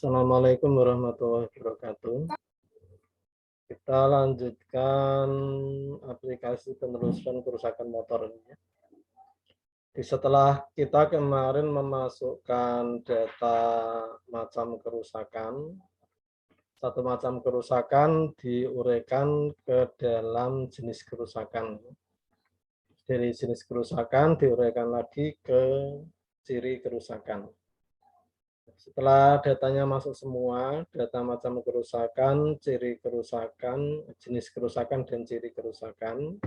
Assalamualaikum warahmatullahi wabarakatuh. Kita lanjutkan aplikasi penelusuran kerusakan motor ini. Setelah kita kemarin memasukkan data macam kerusakan, satu macam kerusakan diuraikan ke dalam jenis kerusakan. Dari jenis kerusakan diuraikan lagi ke ciri kerusakan. Setelah datanya masuk semua, data macam kerusakan, ciri kerusakan, jenis kerusakan, dan ciri kerusakan.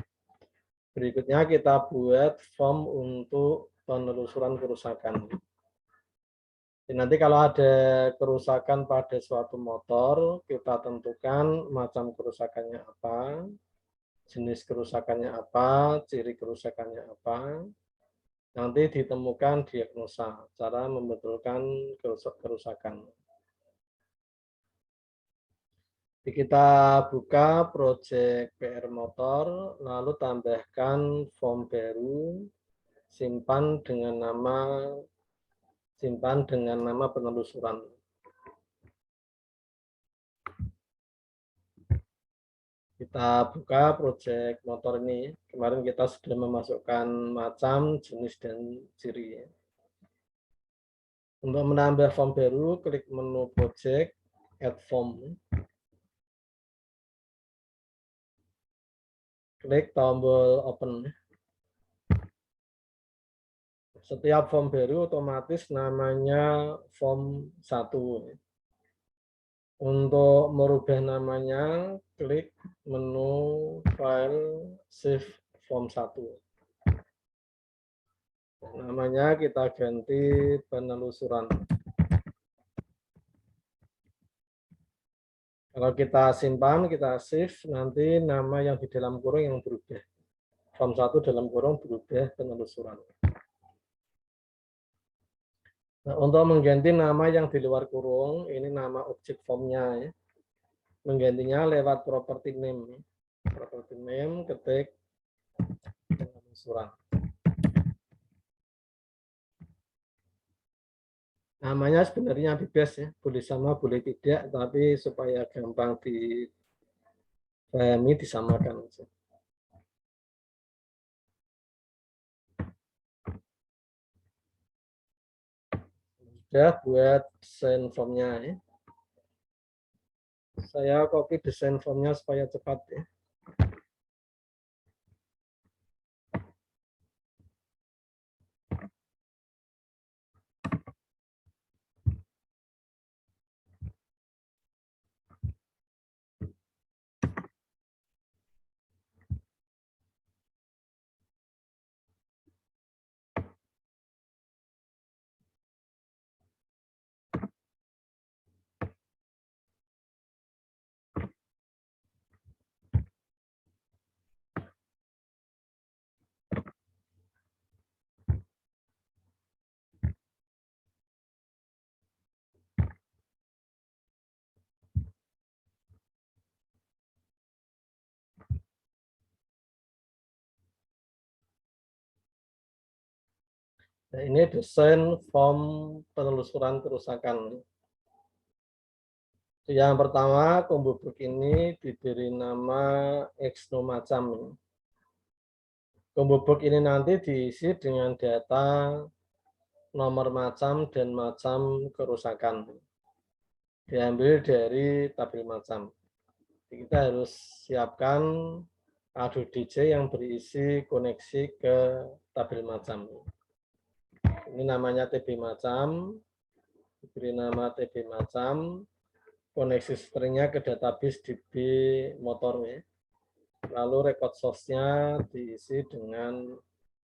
Berikutnya kita buat form untuk penelusuran kerusakan. Jadi nanti kalau ada kerusakan pada suatu motor, kita tentukan macam kerusakannya apa, jenis kerusakannya apa, ciri kerusakannya apa. Nanti ditemukan diagnosa, cara membetulkan kerusakan. Kita buka project PR motor, lalu tambahkan form baru, simpan dengan nama penelusuran. Kita buka project motor ini. Kemarin kita sudah memasukkan macam, jenis, dan ciri. Untuk menambah form baru, klik menu project, add form. Klik tombol open. Setiap form baru otomatis namanya form 1. Untuk merubah namanya, klik menu file save form 1. Namanya kita ganti penelusuran. Kalau kita simpan, kita save, nanti nama yang di dalam kurung yang berubah. Form 1 dalam kurung berubah penelusuran. Nah, untuk mengganti nama yang di luar kurung, ini nama objek formnya. Ya. Menggantinya lewat property name. Property name, ketik penelusuran. Namanya sebenarnya bebas ya, boleh sama, boleh tidak, tapi supaya gampang dipahami, disamakan. Sudah buat desain formnya ya. Saya copy desain formnya supaya cepat ya. Nah, ini desain form penelusuran kerusakan. Yang pertama, combo book ini diberi nama Exno macam. Combo book ini nanti diisi dengan data nomor macam dan macam kerusakan. Diambil dari tabel macam. Jadi kita harus siapkan adu DJ yang berisi koneksi ke tabel macam. Ini namanya TB macam, diberi nama TB macam, koneksi stringnya ke database DB motornya. Lalu record source-nya diisi dengan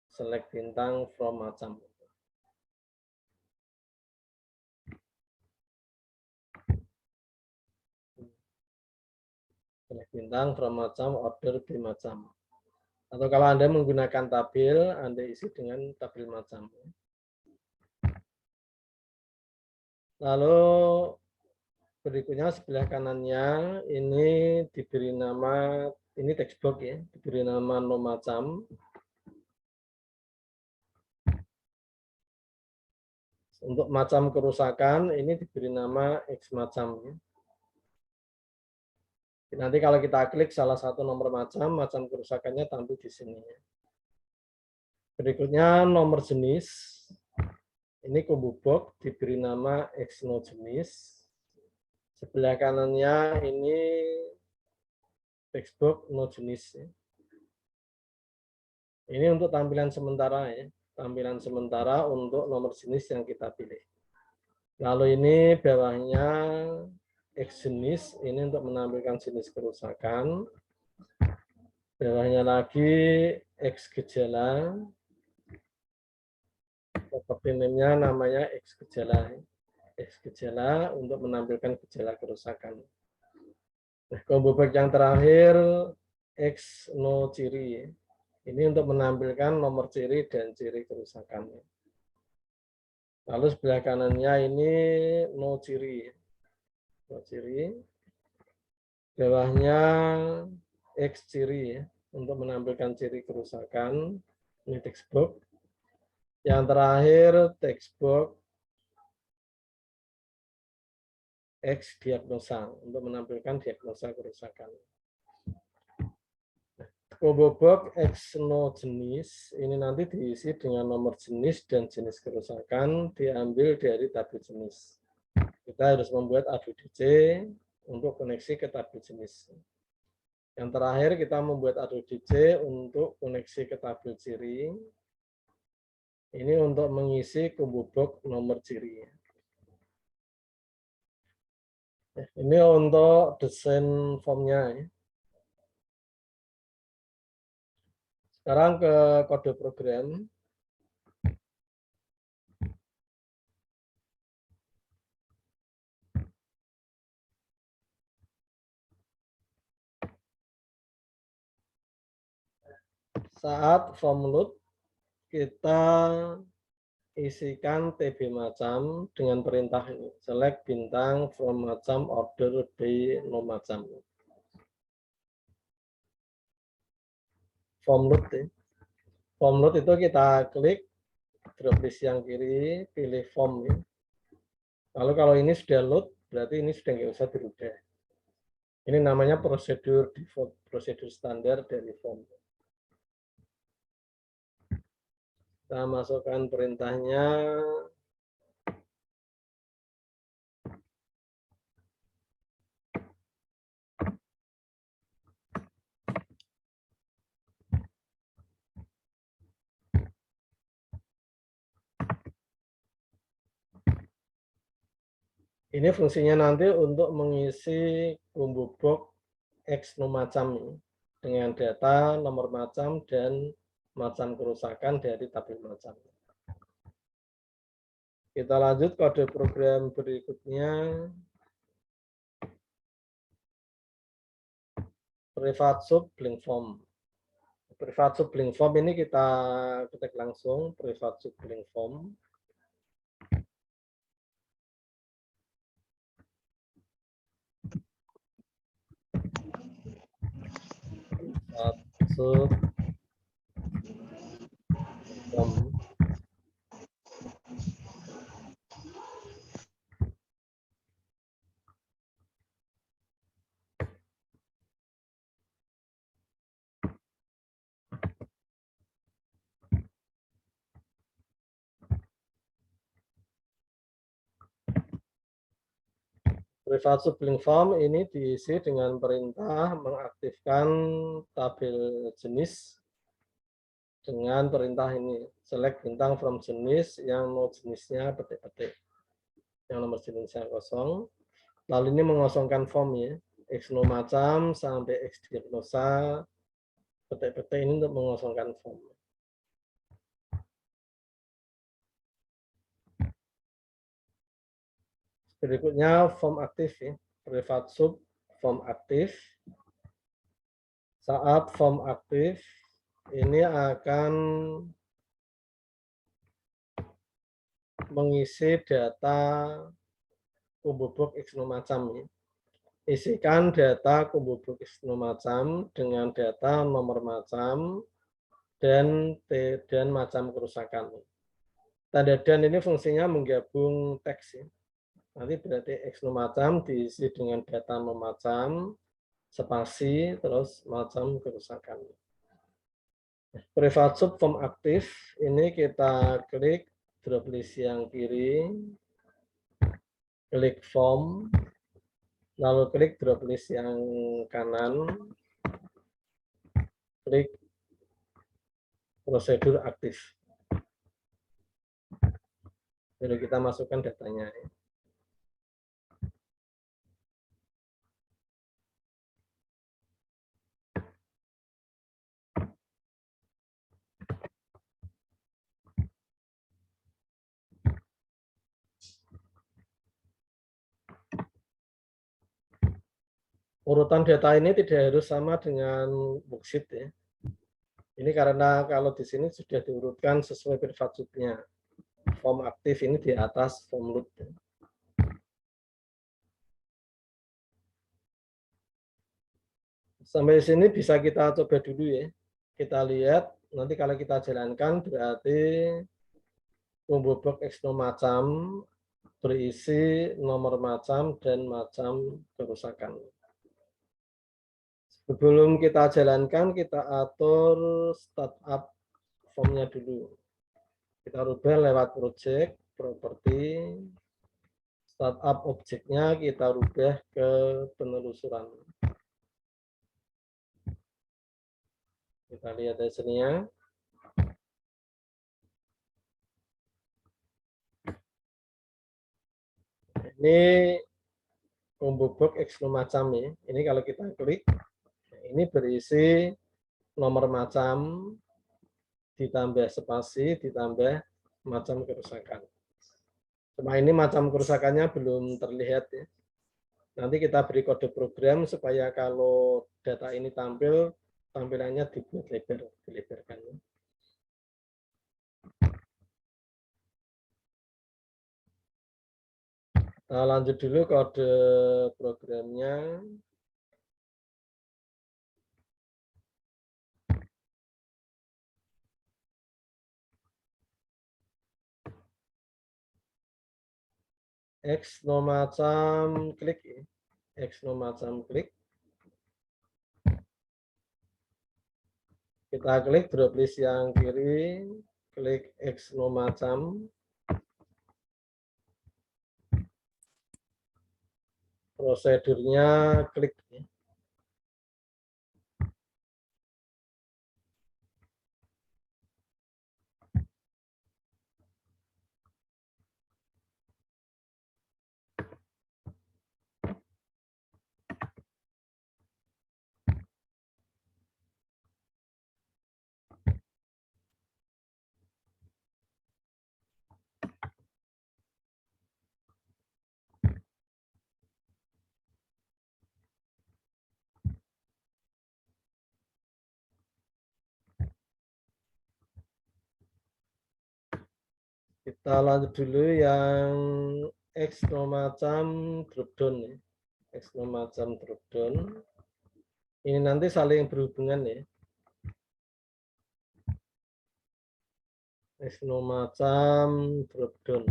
select bintang from macam. Select bintang from macam, order B macam. Atau kalau Anda menggunakan tabel, Anda isi dengan tabel macam. Lalu berikutnya sebelah kanannya ini diberi nama, ini textbox ya, diberi nama no macam. Untuk macam kerusakan ini diberi nama X macam. Nanti kalau kita klik salah satu nomor macam kerusakannya tampil di sini. Berikutnya nomor jenis. Ini combo box diberi nama X no jenis. Sebelah kanannya ini textbox no jenis. Ini untuk tampilan sementara ya. Tampilan sementara untuk nomor jenis yang kita pilih. Lalu ini bawahnya X jenis, ini untuk menampilkan jenis kerusakan. Bawahnya lagi X gejala. Properti name-nya namanya X gejala. X gejala untuk menampilkan gejala kerusakan. Nah, combo box yang terakhir X no ciri. Ini untuk menampilkan nomor ciri dan ciri kerusakan. Lalu sebelah kanannya ini no ciri. No ciri. Bawahnya X ciri ya, untuk menampilkan ciri kerusakan. Ini textbox. Yang terakhir textbox X diagnosa untuk menampilkan diagnosa kerusakan. Combo box X no jenis ini nanti diisi dengan nomor jenis dan jenis kerusakan diambil dari tabel jenis. Kita harus membuat ADDC untuk koneksi ke tabel jenis. Yang terakhir kita membuat ADDC untuk koneksi ke tabel ciri. Ini untuk mengisi combo box nomor ciri. Ini untuk desain formnya. Sekarang ke kode program. Saat form load, kita isikan TB macam dengan perintah ini. Select bintang from macam order by no macam. Form load. Form load itu kita klik, drop list yang kiri, pilih form. Lalu kalau ini sudah load, berarti ini sudah nggak usah dirubah. Ini namanya prosedur default, prosedur standar dari form. Kita masukkan perintahnya. Ini fungsinya nanti untuk mengisi combo box X no macam dengan data nomor macam dan macam kerusakan dari tabel macam. Kita lanjut kode program berikutnya. Private sub blank form. Private sub blank form ini kita ketik langsung private sub blank form. Sub form. Private sub blank form ini diisi dengan perintah mengaktifkan tabel jenis dengan perintah ini select bintang from jenis yang mau jenisnya petik-petik, yang nomor jenisnya kosong. Lalu ini mengosongkan form ya, X no macam sampai X diagnosa petik-petik ini untuk mengosongkan form. Berikutnya form aktif ya, private sub form aktif. Saat form aktif ini akan mengisi data combo box X no macam ya. Isikan data combo box X no macam dengan data nomor macam dan macam kerusakan. Tanda dan ini fungsinya menggabung teks ya. Nanti berarti X nomacam diisi dengan data nomacam, spasi, terus macam kerusakan. Private sub form aktif, ini kita klik drop list yang kiri, klik form, lalu klik drop list yang kanan, klik prosedur aktif. Lalu kita masukkan datanya. Urutan data ini tidak harus sama dengan worksheet ya. Ini karena kalau di sini sudah diurutkan sesuai private sub-nya. Form aktif ini di atas form loop. Sampai sini bisa kita coba dulu ya. Kita lihat, nanti kalau kita jalankan berarti combo box X macam berisi nomor macam dan macam kerusakan. Sebelum kita jalankan, kita atur startup formnya dulu. Kita rubah lewat project, properti, startup objeknya kita rubah ke penelusuran. Kita lihat hasilnya. Ini combo box X macam ya. Ini kalau kita klik, ini berisi nomor macam ditambah spasi ditambah macam kerusakan. Cuma ini macam kerusakannya belum terlihat ya. Nanti kita beri kode program supaya kalau data ini tampil, tampilannya dibuat lebar, dilebarkan. Nah, lanjut dulu kode programnya. X nomacam klik. X nomacam klik. Kita klik drop list yang kiri, klik X nomacam. Prosedurnya klik. Kita lanjut dulu yang X nomacam dropdown ya. X nomacam dropdown. Ini nanti saling berhubungan ya. X nomacam dropdown.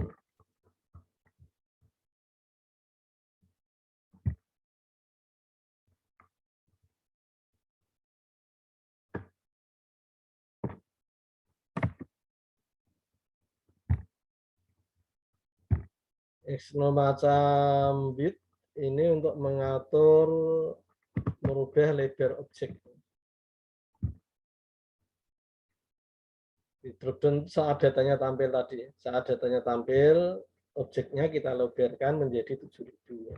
X nomacam bit ini untuk mengatur merubah lebar objek. Di dropdown saat datanya tampil tadi, saat datanya tampil, objeknya kita lebarkan menjadi 7000.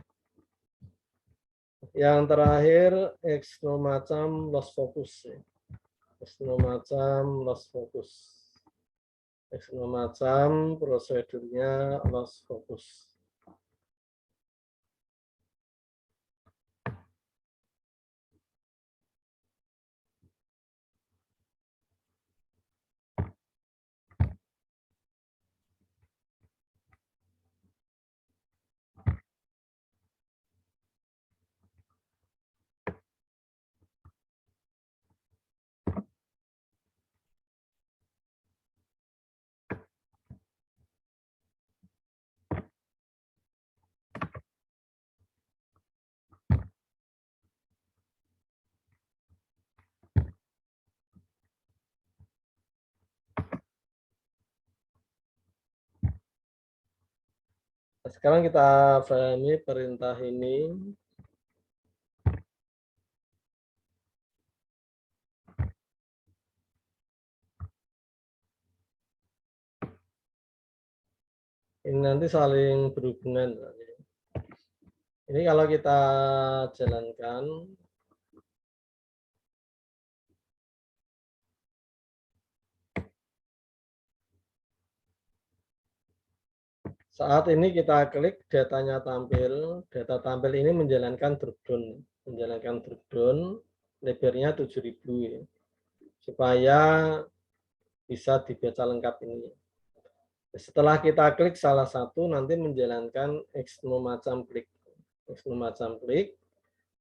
Yang terakhir X nomacam loss focus. X nomacam loss focus. X nomacam prosedurnya loss focus. Sekarang kita pahami perintah ini. Ini nanti saling berhubungan. Ini kalau kita jalankan, saat ini kita klik datanya tampil, data tampil ini menjalankan drop down, lebarnya 7000 supaya bisa dibaca lengkap ini. Setelah kita klik salah satu, nanti menjalankan no macam klik.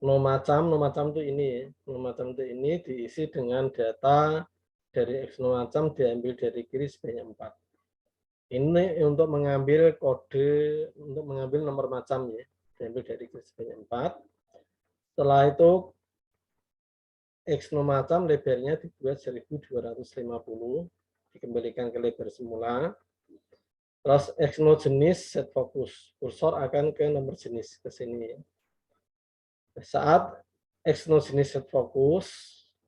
No macam itu ini. No macam itu ini diisi dengan data dari no macam diambil dari kiri sebanyak 4. Ini untuk mengambil kode, untuk mengambil nomor macam ya. Diambil dari kiri sebanyak 4. Setelah itu no macam lebarnya dibuat 1250, dikembalikan ke lebar semula. Terus no jenis set fokus, kursor akan ke nomor jenis ke sini. Saat no jenis set fokus,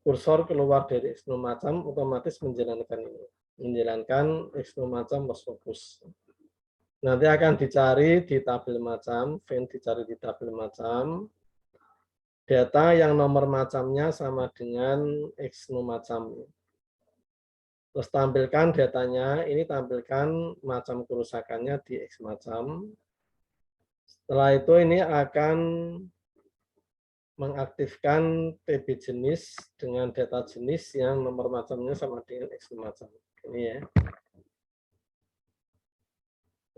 kursor keluar dari no macam otomatis menjalankan ini, menjalankan no macam loss fokus. Nanti akan dicari di tabel macam, dicari di tabel macam, data yang nomor macamnya sama dengan no macam. Terus tampilkan datanya, ini tampilkan macam kerusakannya di X macam. Setelah itu ini akan mengaktifkan TB jenis dengan data jenis yang nomor macamnya sama dengan X macam. Ini ya.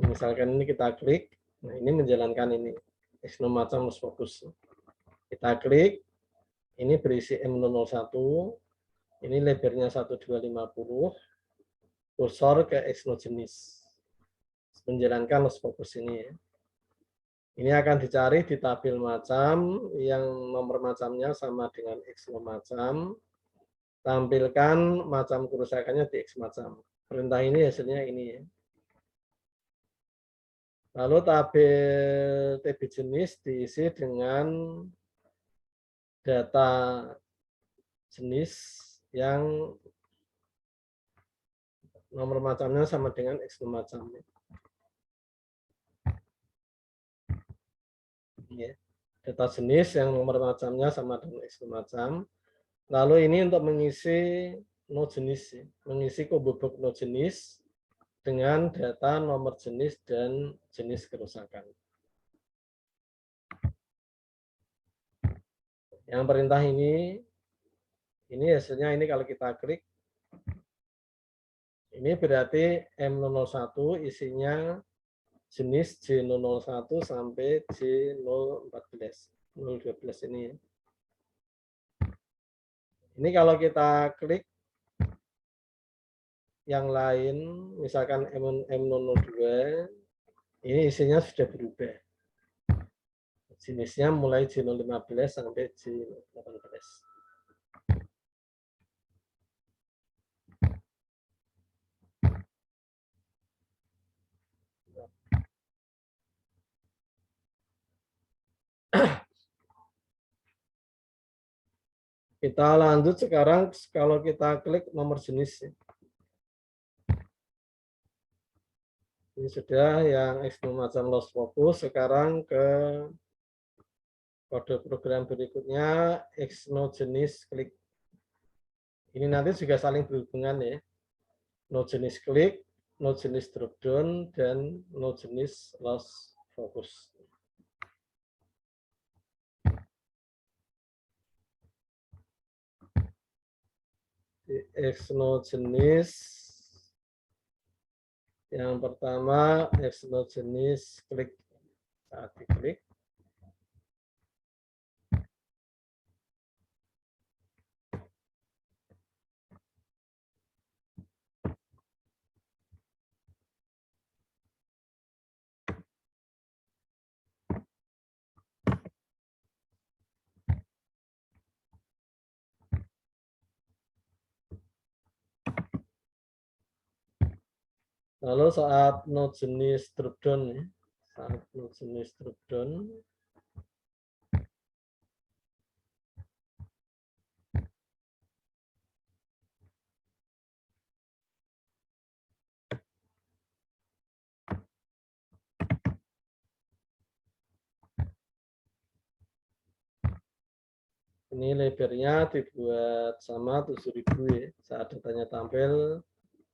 Misalkan ini kita klik, nah ini menjalankan ini. X macam harus fokus. Kita klik, ini berisi M001, ini lebarnya 1250, kursor ke X jenis. Menjalankan loss fokus ini ya. Ini akan dicari di tabel macam yang nomor macamnya sama dengan X macam. Tampilkan macam kerusakannya di X macam. Perintah ini hasilnya ini ya. Lalu tabel TB jenis diisi dengan data jenis yang nomor macamnya sama dengan X macam. Ya. Data jenis yang nomor macamnya sama dengan X macam. Lalu ini untuk mengisi no jenis, mengisi combo box no jenis dengan data nomor jenis dan jenis kerusakan. Yang perintah ini hasilnya ini kalau kita klik, ini berarti M001 isinya jenis J001 sampai J014, 012 ini. Ini kalau kita klik yang lain, misalkan M002, ini isinya sudah berubah. Jenisnya mulai J015 sampai J18. Kita lanjut sekarang kalau kita klik nomor jenis. Ini sudah yang X macam loss focus, sekarang ke kode program berikutnya X no jenis klik. Ini nanti juga saling berhubungan ya. No jenis klik, no jenis drop down, dan no jenis loss focus. X no jenis yang pertama X no jenis klik, saat diklik lalu saat no jenis drop down ya, satu jenis drop down. Ini lebarnya dibuat sama 7.000 ya. Saat datanya tampil,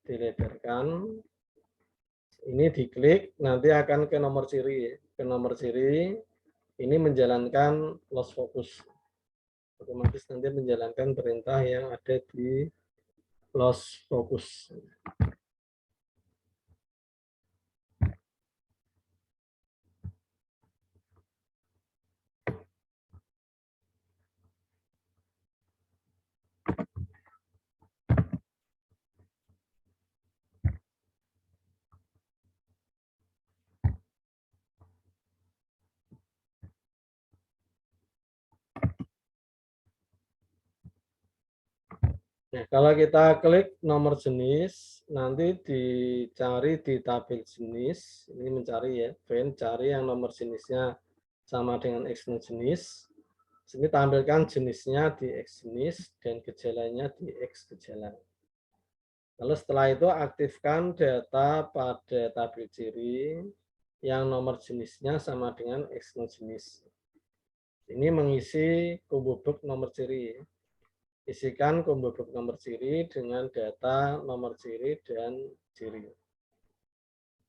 dilebarkan. Ini diklik, nanti akan ke nomor ciri ya. Ke nomor ciri, ini menjalankan loss focus. Otomatis nanti menjalankan perintah yang ada di loss focus. Nah, kalau kita klik nomor jenis, nanti dicari di tabel jenis, ini mencari ya, find, cari yang nomor jenisnya sama dengan X jenis. Sini tampilkan jenisnya di X jenis dan gejalanya di X gejala. Lalu setelah itu aktifkan data pada tabel ciri yang nomor jenisnya sama dengan X jenis. Ini mengisi combo box nomor ciri. Isikan combo box nomor ciri dengan data nomor ciri dan ciri.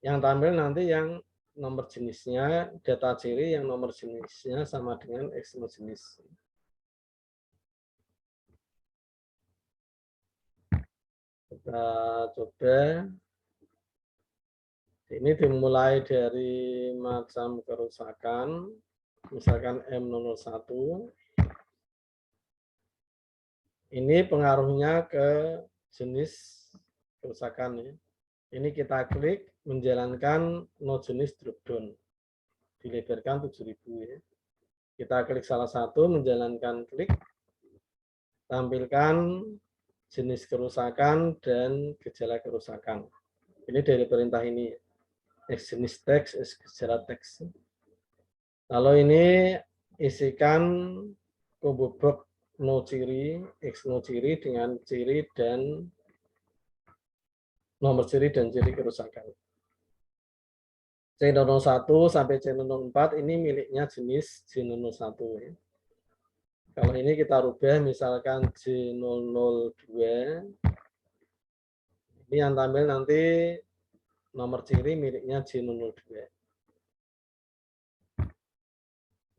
Yang tampil nanti yang nomor jenisnya, data ciri yang nomor jenisnya sama dengan X jenis. Kita coba. Ini dimulai dari macam kerusakan, misalkan M001. Ini pengaruhnya ke jenis kerusakan ya. Ini kita klik menjalankan no jenis drop down. Dilebarkan 7.000 ya. Kita klik salah satu menjalankan klik, tampilkan jenis kerusakan dan gejala kerusakan. Ini dari perintah ini. X jenis teks, X gejala teks. Lalu ini isikan combo box no ciri, X no ciri dengan ciri dan nomor ciri dan ciri kerusakan. C001 sampai C004 ini miliknya jenis J001 ya. Kalau ini kita rubah misalkan J002, ini yang tampil nanti nomor ciri miliknya J002.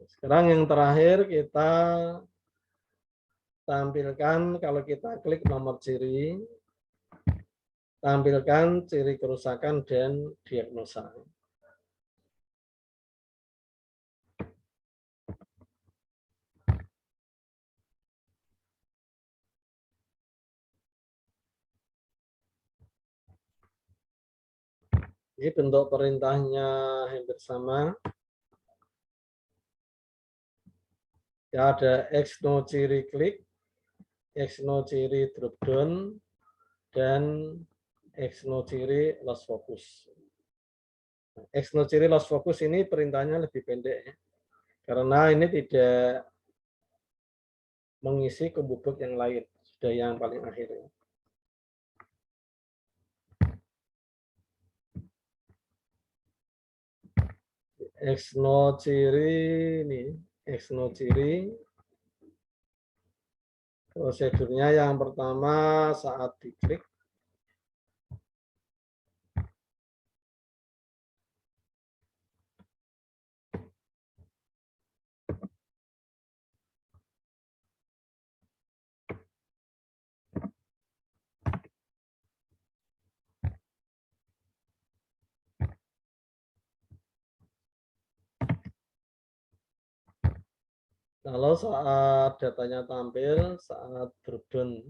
Sekarang yang terakhir kita tampilkan, kalau kita klik nomor ciri, tampilkan ciri kerusakan dan diagnosa. Ini bentuk perintahnya hampir sama. Ya, ada X no ciri klik, X no ciri drop down, dan X no ciri loss focus. X no ciri loss focus ini perintahnya lebih pendek ya. Karena ini tidak mengisi combo box yang lain, sudah yang paling akhir ya. X no ciri ini, X no ciri. Prosedurnya yang pertama saat diklik, kalau saat datanya tampil, saat drop down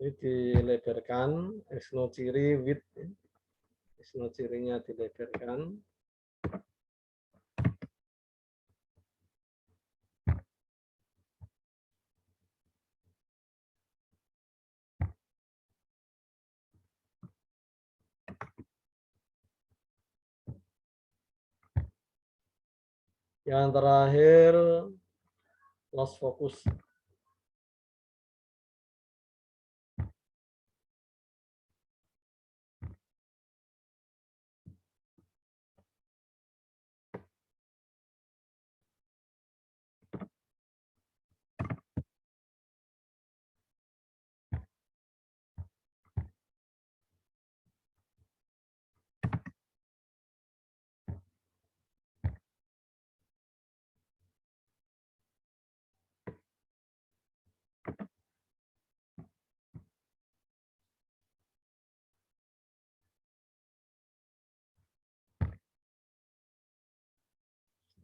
ini dilebarkan, X no ciri width, X no cirinya dilebarkan. Yang terakhir, loss focus.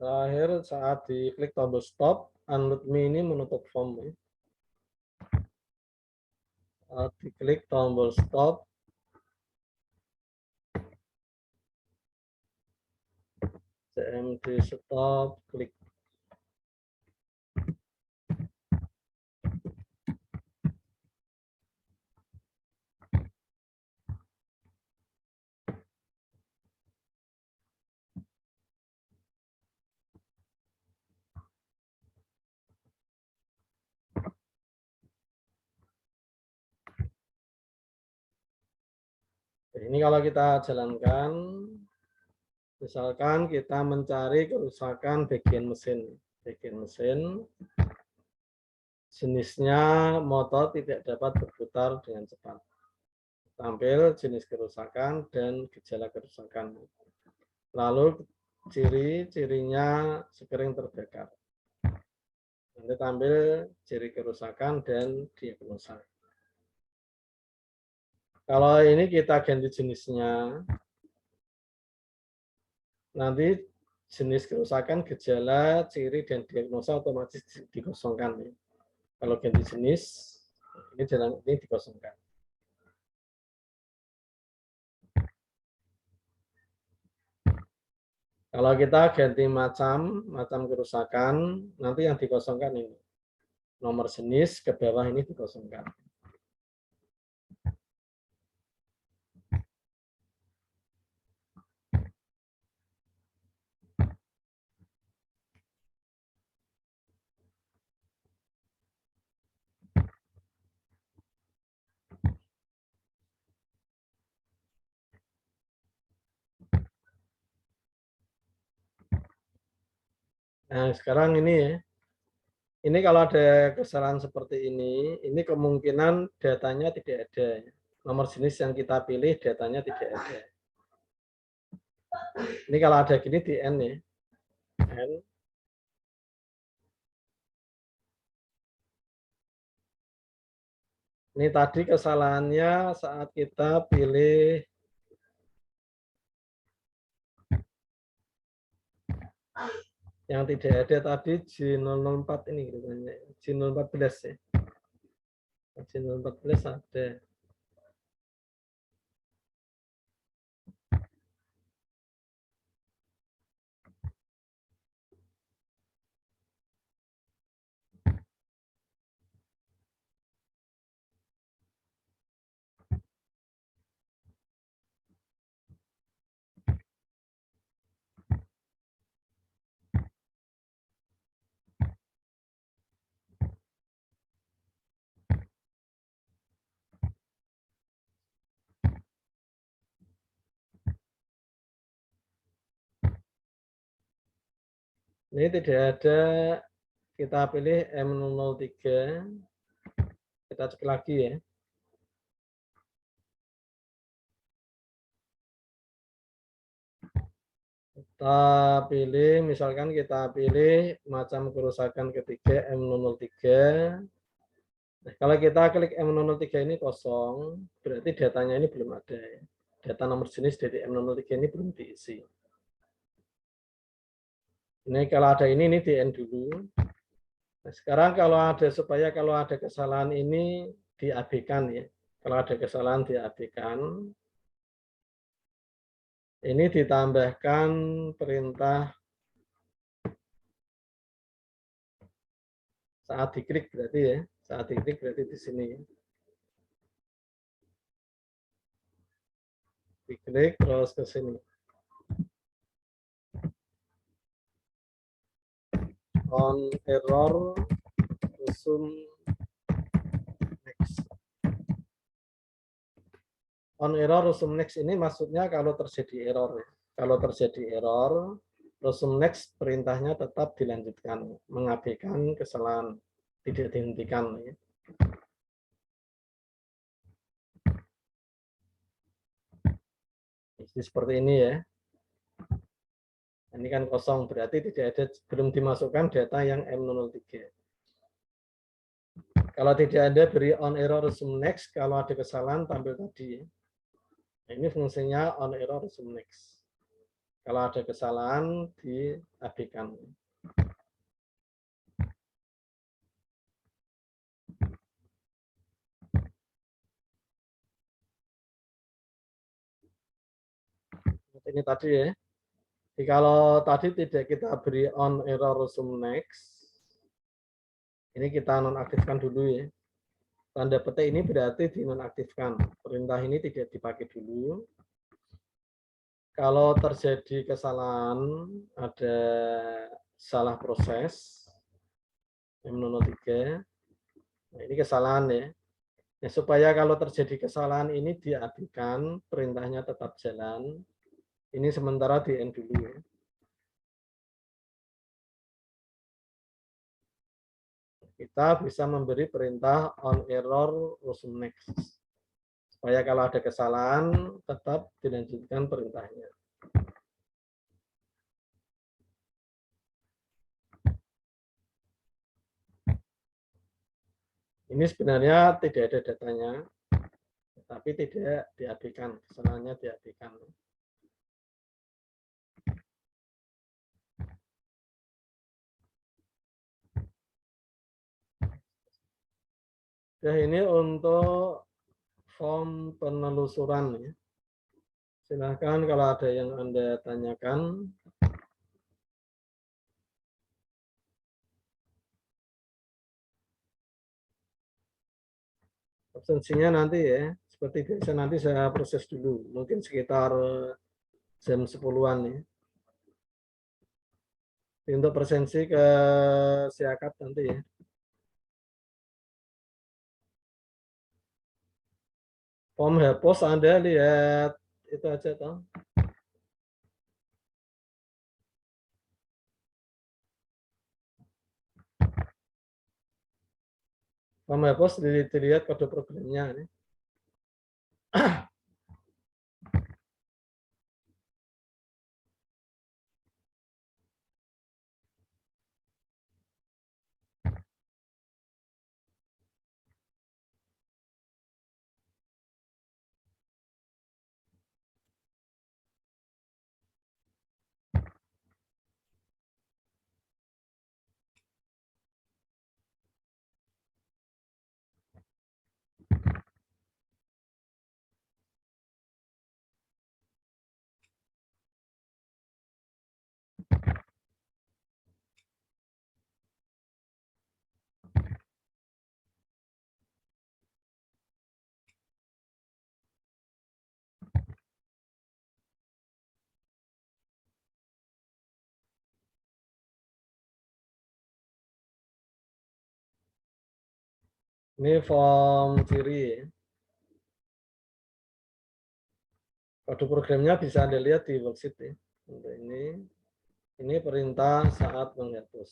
Terakhir, saat diklik tombol stop, unload me ini menutup form. Saat diklik tombol stop, CMD stop, klik. Ini kalau kita jalankan, misalkan kita mencari kerusakan bagian mesin. Bagian mesin, jenisnya motor tidak dapat berputar dengan cepat. Tampil jenis kerusakan dan gejala kerusakan. Lalu ciri-cirinya sekering terbakar. Nanti tampil ciri kerusakan dan diagnosa. Kalau ini kita ganti jenisnya, nanti jenis kerusakan, gejala, ciri, dan diagnosa otomatis dikosongkan. Kalau ganti jenis, ini dikosongkan. Kalau kita ganti macam kerusakan, nanti yang dikosongkan ini. Nomor jenis ke bawah ini dikosongkan. Nah, sekarang ini ya. Ini kalau ada kesalahan seperti ini kemungkinan datanya tidak ada. Nomor jenis yang kita pilih datanya tidak ada. Ini kalau ada gini di N ya. N. Ini tadi kesalahannya saat kita pilih yang tidak ada tadi J004 ini J014 ya. J014 ada. Ini tidak ada, kita pilih M003. Kita cek lagi ya. Kita pilih, misalkan kita pilih macam kerusakan ketiga M003. Nah, kalau kita klik M003 ini kosong, berarti datanya ini belum ada. Data nomor jenis dari M003 ini belum diisi. Ini kalau ada ini di N dulu. Nah, sekarang supaya kalau ada kesalahan ini diabaikan ya. Kalau ada kesalahan diabaikan, ini ditambahkan perintah saat diklik berarti ya. Saat diklik berarti di sini. Diklik terus ke sini. on error resume next. On error resume next ini maksudnya kalau terjadi error. Kalau terjadi error, resume next perintahnya tetap dilanjutkan, mengabaikan kesalahan, tidak dihentikan. Jadi seperti ini ya. Ini kan kosong, berarti tidak ada, belum dimasukkan data yang M003. Kalau tidak ada, beri on error resume next. Kalau ada kesalahan, tampil tadi. Nah, ini fungsinya on error resume next. Kalau ada kesalahan, diabaikan. Ini tadi ya. Jadi kalau tadi tidak kita beri on error resume next, ini kita nonaktifkan dulu ya. Tanda petik ini berarti dinonaktifkan. Perintah ini tidak dipakai dulu. Kalau terjadi kesalahan, ada salah proses, M003, nah ini kesalahan ya. Nah, supaya kalau terjadi kesalahan ini diabaikan, perintahnya tetap jalan. Ini sementara di end dulu ya. Kita bisa memberi perintah on error resume next. Supaya kalau ada kesalahan, tetap dilanjutkan perintahnya. Ini sebenarnya tidak ada datanya, tapi tidak diabaikan, kesalahannya diabaikan. Nah, ini untuk form penelusuran ya. Silahkan kalau ada yang Anda tanyakan. Absensinya nanti ya, seperti biasa nanti saya proses dulu, mungkin sekitar jam 10-an ya. Untuk presensi ke siakat nanti ya. Form hapus Anda lihat itu aja toh. Form hapus dilihat kode programnya ini. Ini form ciri ya. Kode programnya bisa Anda lihat di worksheet ya. Untuk ini perintah saat menghapus.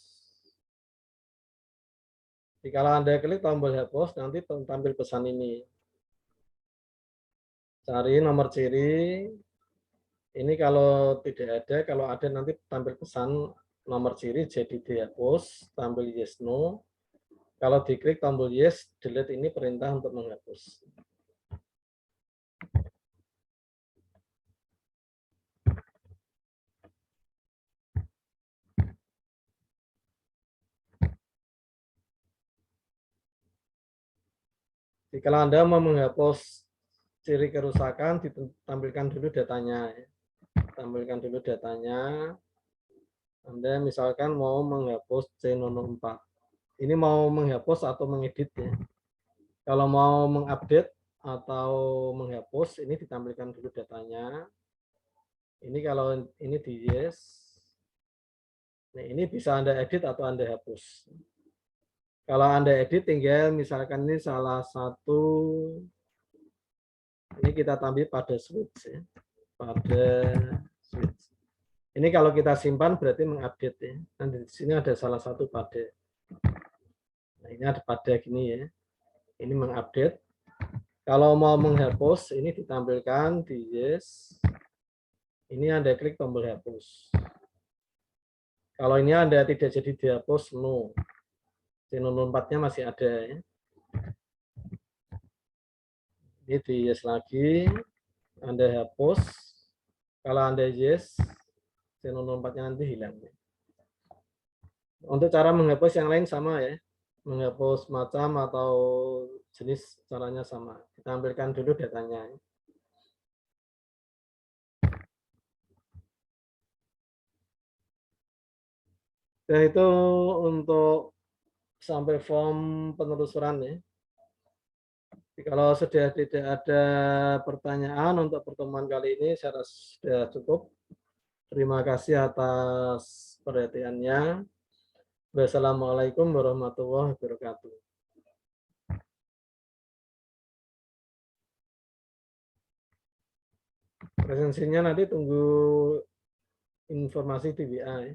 Jadi kalau Anda klik tombol hapus, nanti tampil pesan ini. Cari nomor ciri. Ini kalau tidak ada, kalau ada nanti tampil pesan nomor ciri jadi dihapus, tampil yes no. Kalau diklik tombol yes, delete ini perintah untuk menghapus. Jadi kalau Anda mau menghapus ciri kerusakan, ditampilkan dulu datanya. Tampilkan dulu datanya. Anda misalkan mau menghapus C004. Ini mau menghapus atau mengedit ya. Kalau mau mengupdate atau menghapus, ini ditampilkan dulu datanya. Ini kalau ini di yes. Nah, ini bisa Anda edit atau Anda hapus. Kalau Anda edit, tinggal misalkan ini salah satu, ini kita tampil pada switch ya. Pada switch. Ini kalau kita simpan berarti mengupdate ya. Nanti di sini ada salah satu pada. Nah, ini ada pada gini ya. Ini mengupdate. Kalau mau menghapus, ini ditampilkan di yes. Ini Anda klik tombol hapus. Kalau ini Anda tidak jadi dihapus, no. C04-nya masih ada ya. Ini di yes lagi. Anda hapus. Kalau Anda yes, C04-nya nanti hilang. Untuk cara menghapus yang lain sama ya. Menghapus macam atau jenis caranya sama. Kita ambilkan dulu datanya. Nah, itu untuk sampai form penelusuran ya. Kalau sudah tidak ada pertanyaan untuk pertemuan kali ini, saya rasa sudah cukup. Terima kasih atas perhatiannya. Wassalamualaikum warahmatullahi wabarakatuh. Presensinya nanti tunggu informasi di WA ya.